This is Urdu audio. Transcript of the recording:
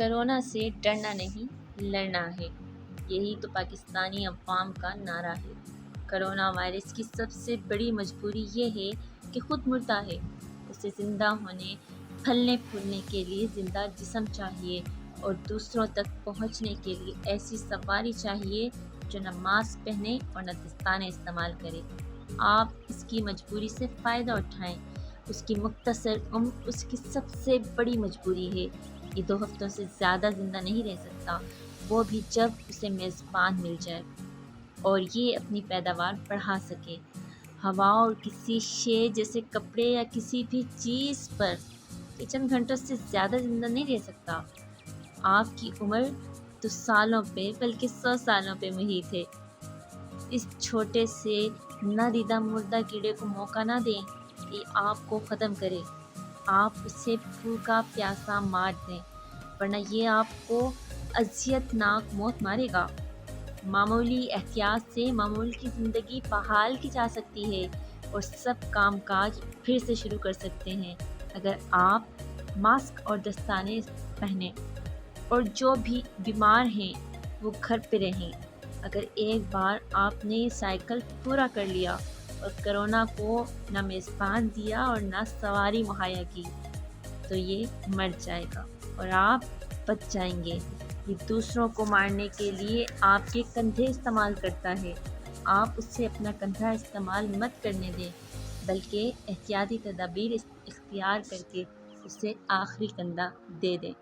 کرونا سے ڈرنا نہیں لڑنا ہے، یہی تو پاکستانی عوام کا نعرہ ہے۔ کرونا وائرس کی سب سے بڑی مجبوری یہ ہے کہ خود مردہ ہے۔ اسے زندہ ہونے، پھلنے پھولنے کے لیے زندہ جسم چاہیے اور دوسروں تک پہنچنے کے لیے ایسی سواری چاہیے جو نہ ماسک پہنے اور نہ دستانے استعمال کرے۔ آپ اس کی مجبوری سے فائدہ اٹھائیں۔ اس کی مختصر عمر اس کی سب سے بڑی مجبوری ہے۔ یہ 2 ہفتوں سے زیادہ زندہ نہیں رہ سکتا، وہ بھی جب اسے میزبان مل جائے اور یہ اپنی پیداوار بڑھا سکے۔ ہوا اور کسی شے جیسے کپڑے یا کسی بھی چیز پر یہ چند گھنٹوں سے زیادہ زندہ نہیں رہ سکتا۔ آپ کی عمر تو سالوں پہ بلکہ 100 سالوں پہ محیط ہے۔ اس چھوٹے سے نادیدہ مردہ کیڑے کو موقع نہ دیں کہ آپ کو ختم کرے۔ آپ اسے بھوکا پیاسا مار دیں، ورنہ یہ آپ کو اذیت ناک موت مارے گا۔ معمولی احتیاط سے معمول کی زندگی بحال کی جا سکتی ہے اور سب کام کاج پھر سے شروع کر سکتے ہیں اگر آپ ماسک اور دستانے پہنیں، اور جو بھی بیمار ہیں وہ گھر پہ رہیں۔ اگر ایک بار آپ نے یہ سائیکل پورا کر لیا اور کرونا کو نہ میزبان دیا اور نہ سواری مہیا کی تو یہ مر جائے گا اور آپ بچ جائیں گے۔ یہ دوسروں کو مارنے کے لیے آپ کے کندھے استعمال کرتا ہے۔ آپ اس سے اپنا کندھا استعمال مت کرنے دیں، بلکہ احتیاطی تدابیر اختیار کر کے اسے آخری کندھا دے دیں۔